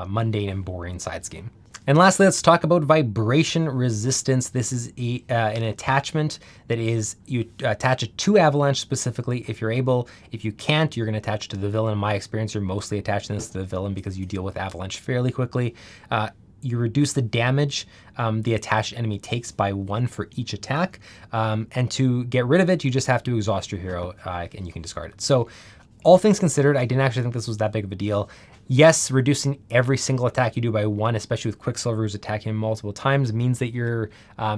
Speaker 1: mundane and boring side scheme. And lastly, let's talk about vibration resistance. This is an attachment that is, you attach it to Avalanche specifically if you're able. If you can't, you're going to attach it to the villain. In my experience, you're mostly attaching this to the villain because you deal with Avalanche fairly quickly. You reduce the damage the attached enemy takes by 1 for each attack. And to get rid of it, you just have to exhaust your hero and you can discard it. So all things considered, I didn't actually think this was that big of a deal. Yes, reducing every single attack you do by 1, especially with Quicksilver who's attacking him multiple times, means that you're,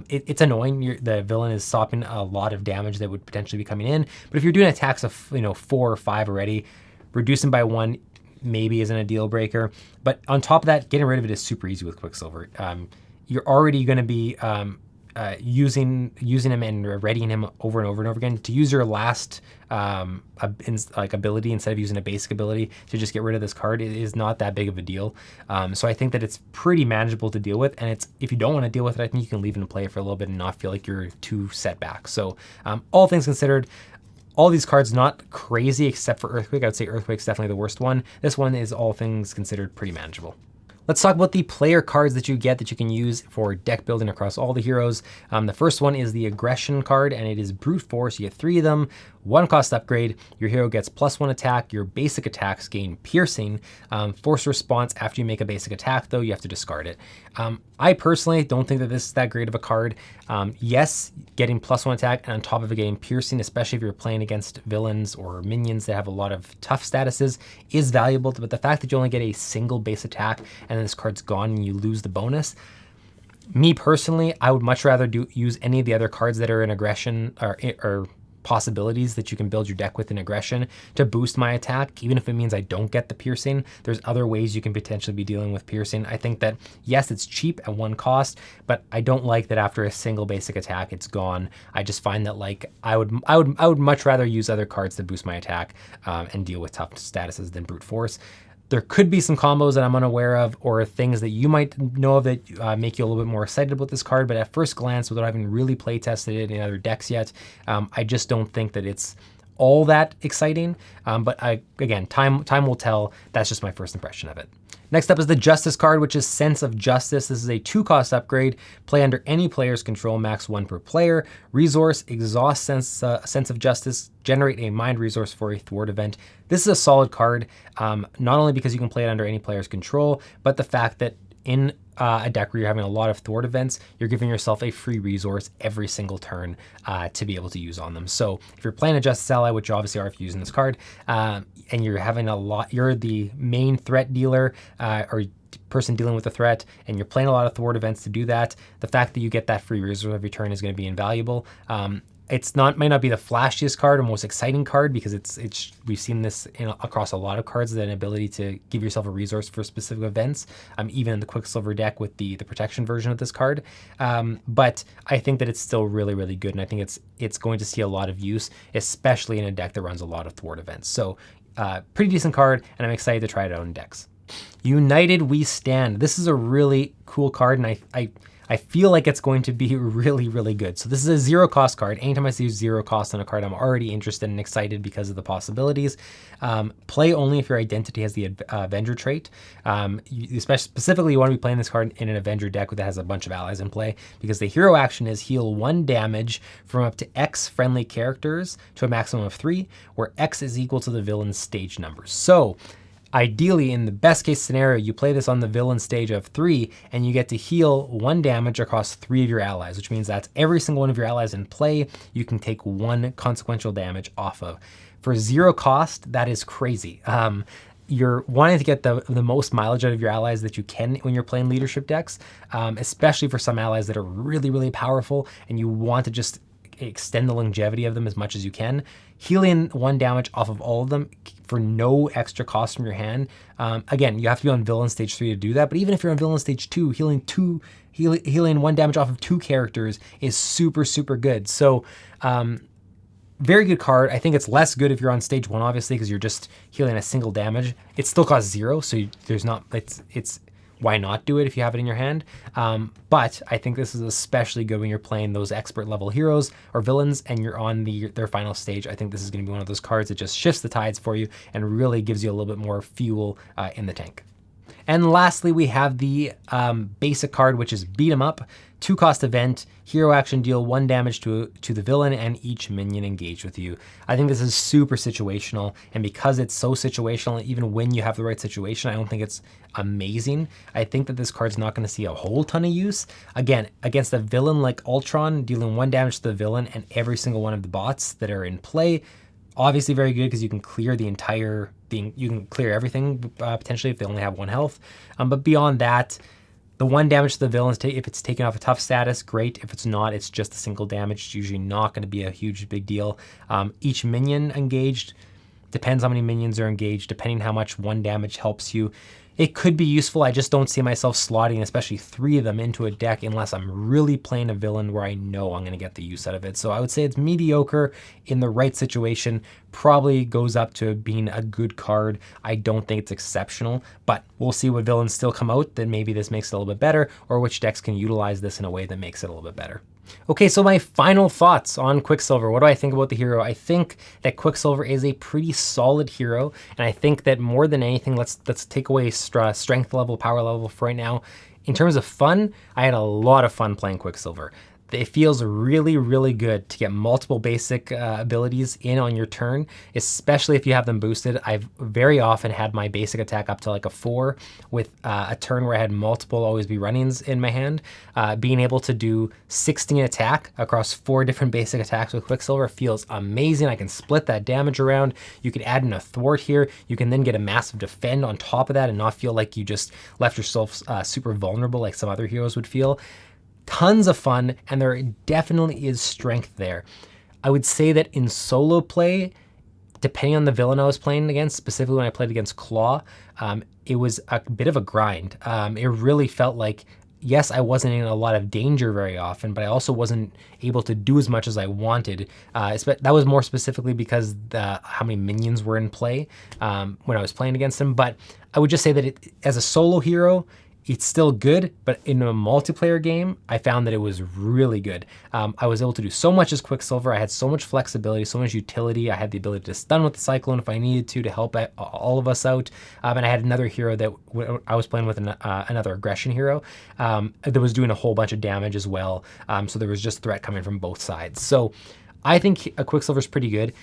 Speaker 1: it's annoying. The villain is stopping a lot of damage that would potentially be coming in. But if you're doing attacks of 4 or 5 already, reducing by 1 maybe isn't a deal breaker. But on top of that, getting rid of it is super easy with Quicksilver. You're already going to be using him and readying him over and over and over again. To use your last ability instead of using a basic ability to just get rid of this card, it is not that big of a deal. So I think that it's pretty manageable to deal with, and it's, if you don't want to deal with it, I think you can leave it in play for a little bit and not feel like you're too set back. So all things considered, all these cards not crazy except for Earthquake. I would say Earthquake's definitely the worst one. This one is, all things considered, pretty manageable. Let's talk about the player cards that you get that you can use for deck building across all the heroes. The first one is the Aggression card, and it is Brute Force. You get 3 of them, 1 cost upgrade. Your hero gets +1 attack. Your basic attacks gain Piercing. Force response after you make a basic attack, though, you have to discard it. I personally don't think that this is that great of a card. Yes, getting +1 attack and on top of it getting Piercing, especially if you're playing against villains or minions that have a lot of tough statuses, is valuable. But the fact that you only get a single base attack and then this card's gone and you lose the bonus, me personally, I would much rather use any of the other cards that are in Aggression or possibilities that you can build your deck with in Aggression to boost my attack, even if it means I don't get the Piercing. There's other ways you can potentially be dealing with Piercing. I think that, yes, it's cheap at 1 cost, but I don't like that after a single basic attack, it's gone. I just find that, like, I would much rather use other cards to boost my attack and deal with tough statuses than Brute Force. There could be some combos that I'm unaware of, or things that you might know of that make you a little bit more excited about this card. But at first glance, without having really play tested it in other decks yet, I just don't think that it's all that exciting. But again, time will tell. That's just my first impression of it. Next up is the Justice card, which is Sense of Justice. This is a 2-cost upgrade. Play under any player's control, max 1 per player. Resource, exhaust Sense of Justice. Generate a mind resource for a thwart event. This is a solid card, not only because you can play it under any player's control, but the fact that in a deck where you're having a lot of thwart events, you're giving yourself a free resource every single turn to be able to use on them. So if you're playing a Justice ally, which you obviously are if you're using this card, and you're having you're the main threat dealer or person dealing with the threat, and you're playing a lot of thwart events to do that, the fact that you get that free resource every turn is going to be invaluable. Might not be the flashiest card or most exciting card, because we've seen this across a lot of cards, that an ability to give yourself a resource for specific events, even in the Quicksilver deck with the protection version of this card. But I think that it's still really, really good, and I think it's going to see a lot of use, especially in a deck that runs a lot of thwart events. So pretty decent card, and I'm excited to try it out in decks. United We Stand. This is a really cool card, and I feel like it's going to be really, really good. So this is a 0-cost card. Anytime I see 0 cost on a card, I'm already interested and excited because of the possibilities. Play only if your identity has the Avenger trait. Specifically, you want to be playing this card in an Avenger deck that has a bunch of allies in play, because the hero action is heal 1 damage from up to X friendly characters to a maximum of 3, where X is equal to the villain's stage number. So ideally, in the best case scenario, you play this on the villain stage of 3, and you get to heal 1 damage across 3 of your allies, which means that's every single one of your allies in play you can take 1 consequential damage off of. For 0 cost, that is crazy. You're wanting to get the most mileage out of your allies that you can when you're playing leadership decks, especially for some allies that are really, really powerful, and you want to just extend the longevity of them as much as you can. Healing 1 damage off of all of them for no extra cost from your hand. Again, you have to be on villain stage 3 to do that, but even if you're on villain stage 2, healing 1 damage off of 2 characters is super, super good. So very good card. I think it's less good if you're on stage 1, obviously, because you're just healing a single damage. It still costs 0, so it's why not do it if you have it in your hand? But I think this is especially good when you're playing those expert level heroes or villains and you're on their final stage. I think this is going to be one of those cards that just shifts the tides for you and really gives you a little bit more fuel in the tank. And lastly, we have the basic card, which is Beat 'em Up. 2-cost event, hero action, deal 1 damage to the villain and each minion engaged with you. I think this is super situational, and because it's so situational, even when you have the right situation, I don't think it's amazing. I think that this card's not going to see a whole ton of use. Again, against a villain like Ultron, dealing 1 damage to the villain and every single one of the bots that are in play, obviously very good because you can clear the entire thing. You can clear everything potentially if they only have 1 health. But beyond that, the 1 damage to the villain, if it's taken off a tough status, great. If it's not, it's just a single damage. It's usually not going to be a huge big deal. Each minion engaged, depends how many minions are engaged, depending how much 1 damage helps you. It could be useful. I just don't see myself slotting especially 3 of them into a deck unless I'm really playing a villain where I know I'm going to get the use out of it. So I would say it's mediocre in the right situation. Probably goes up to being a good card. I don't think it's exceptional, but we'll see what villains still come out that maybe this makes it a little bit better, or which decks can utilize this in a way that makes it a little bit better. Okay, so my final thoughts on Quicksilver. What do I think about the hero? I think that Quicksilver is a pretty solid hero, and I think that more than anything, let's take away strength level, power level for right now. In terms of fun, I had a lot of fun playing Quicksilver. It feels really, really good to get multiple basic abilities in on your turn, especially if you have them boosted. I've very often had my basic attack up to like a 4 with a turn where I had multiple always be runnings in my hand. Being able to do 16 attack across 4 different basic attacks with Quicksilver feels amazing. I can split that damage around. You can add in a thwart here. You can then get a massive defend on top of that and not feel like you just left yourself super vulnerable like some other heroes would feel. Tons of fun, and there definitely is strength there. I would say that in solo play, depending on the villain I was playing against, specifically when I played against Claw, it was a bit of a grind. It really felt like, yes, I wasn't in a lot of danger very often, but I also wasn't able to do as much as I wanted. That was more specifically because how many minions were in play when I was playing against him. But I would just say that as a solo hero, it's still good, but in a multiplayer game, I found that it was really good. I was able to do so much as Quicksilver. I had so much flexibility, so much utility. I had the ability to stun with the Cyclone if I needed to help all of us out. And I had another hero that I was playing with another aggression hero that was doing a whole bunch of damage as well. So there was just threat coming from both sides. So I think Quicksilver is pretty good.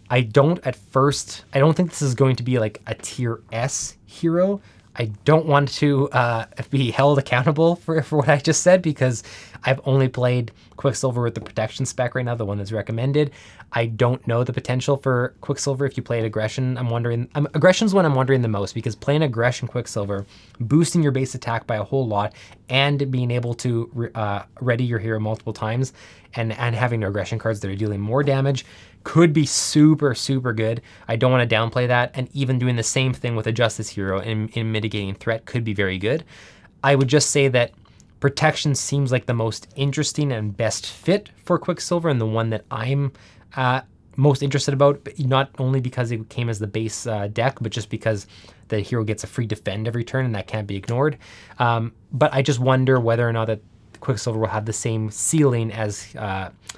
Speaker 1: I don't think this is going to be like a tier S hero. I don't want to be held accountable for what I just said because I've only played Quicksilver with the protection spec right now, the one that's recommended. I don't know the potential for Quicksilver if you played aggression. Aggression's one I'm wondering the most because playing aggression Quicksilver, boosting your base attack by a whole lot, and being able to ready your hero multiple times and having aggression cards that are dealing more damage could be super, super good. I don't want to downplay that. And even doing the same thing with a Justice hero in mitigating threat could be very good. I would just say that protection seems like the most interesting and best fit for Quicksilver and the one that I'm most interested about, not only because it came as the base deck, but just because the hero gets a free defend every turn and that can't be ignored. But I just wonder whether or not that Quicksilver will have the same ceiling as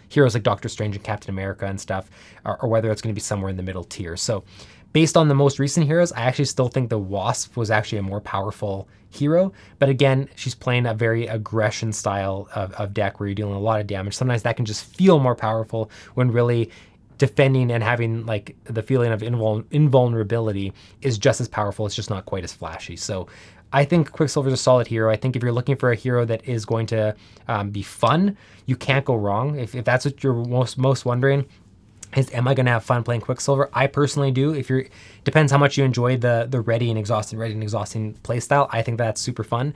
Speaker 1: heroes like Doctor Strange and Captain America and stuff, or whether it's going to be somewhere in the middle tier. So based on the most recent heroes, I actually still think the Wasp was actually a more powerful hero. But again, she's playing a very aggression style of deck where you're dealing a lot of damage. Sometimes that can just feel more powerful when really defending and having like the feeling of invulnerability is just as powerful. It's just not quite as flashy. So I think Quicksilver's a solid hero. I think if you're looking for a hero that is going to be fun, you can't go wrong. If that's what you're most wondering, is am I going to have fun playing Quicksilver? I personally do. Depends how much you enjoy the ready and exhausting playstyle. I think that's super fun.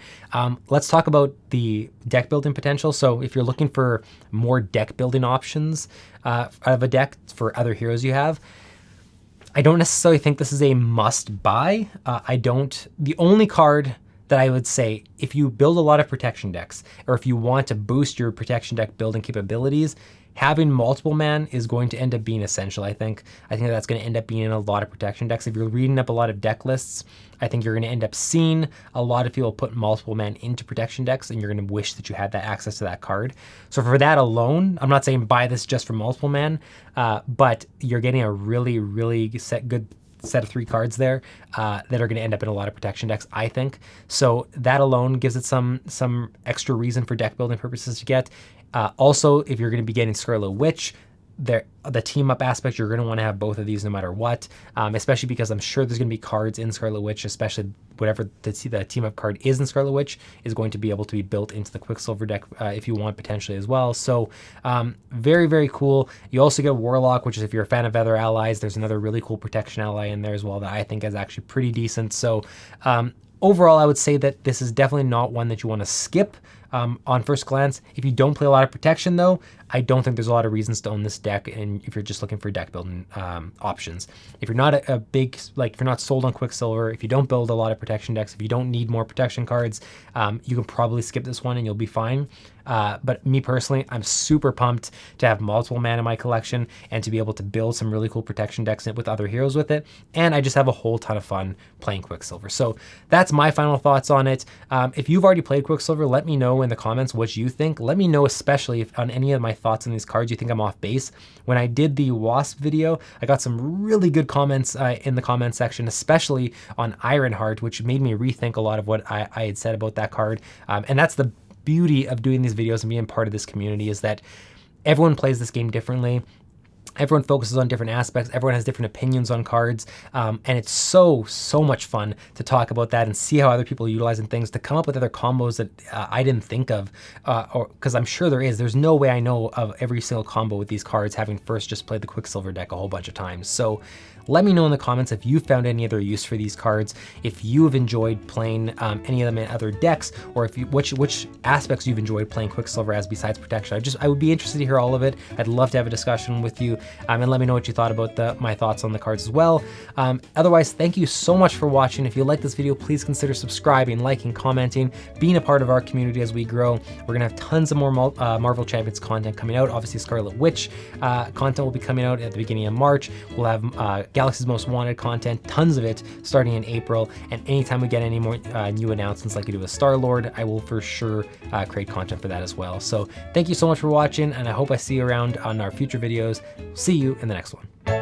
Speaker 1: Let's talk about the deck building potential. So if you're looking for more deck building options out of a deck for other heroes you have, I don't necessarily think this is a must buy. The only card that I would say, if you build a lot of protection decks, or if you want to boost your protection deck building capabilities, having multiple man is going to end up being essential, I think. I think that's going to end up being in a lot of protection decks. If you're reading up a lot of deck lists, I think you're going to end up seeing a lot of people put multiple man into protection decks, and you're going to wish that you had that access to that card. So for that alone, I'm not saying buy this just for multiple man, but you're getting a really, really good set of 3 cards there that are going to end up in a lot of protection decks, I think. So that alone gives it some extra reason for deck building purposes to get. Also, if you're going to be getting Scarlet Witch, the team up aspect, you're going to want to have both of these no matter what, especially because I'm sure there's going to be cards in Scarlet Witch, especially whatever the team up card is in Scarlet Witch is going to be able to be built into the Quicksilver deck if you want, potentially as well. So very, very cool. You also get Warlock, which is, if you're a fan of other allies, there's another really cool protection ally in there as well that I think is actually pretty decent. So overall, I would say that this is definitely not one that you want to skip on first glance. If you don't play a lot of protection though, I don't think there's a lot of reasons to own this deck, and if you're just looking for deck building options. If you're not a big, like, if you're not sold on Quicksilver, if you don't build a lot of protection decks, if you don't need more protection cards, you can probably skip this one and you'll be fine. But me personally, I'm super pumped to have multiple mana in my collection and to be able to build some really cool protection decks with other heroes with it. And I just have a whole ton of fun playing Quicksilver. So that's my final thoughts on it. If you've already played Quicksilver, let me know in the comments what you think. Let me know, especially if on any of my thoughts on these cards you think I'm off base. When I did the Wasp video, I got some really good comments in the comment section, especially on Ironheart, which made me rethink a lot of what I had said about that card. And that's the beauty of doing these videos and being part of this community, is that everyone plays this game differently. Everyone focuses on different aspects. Everyone has different opinions on cards. And it's so much fun to talk about that and see how other people are utilizing things, to come up with other combos that I didn't think of, because I'm sure there's no way I know of every single combo with these cards, having first just played the Quicksilver deck a whole bunch of times. So let me know in the comments if you found any other use for these cards, if you have enjoyed playing any of them in other decks, or if which aspects you've enjoyed playing Quicksilver as besides protection. I would be interested to hear all of it. I'd love to have a discussion with you, and let me know what you thought about my thoughts on the cards as well. Otherwise, thank you so much for watching. If you like this video, please consider subscribing, liking, commenting, being a part of our community as we grow. We're gonna have tons of more Marvel Champions content coming out. Obviously, Scarlet Witch content will be coming out at the beginning of March. We'll have Galaxy's Most Wanted content, tons of it, starting in April. And anytime we get any more new announcements like we do with Star-Lord, I will for sure create content for that as well. So thank you so much for watching, and I hope I see you around on our future videos. See you in the next one.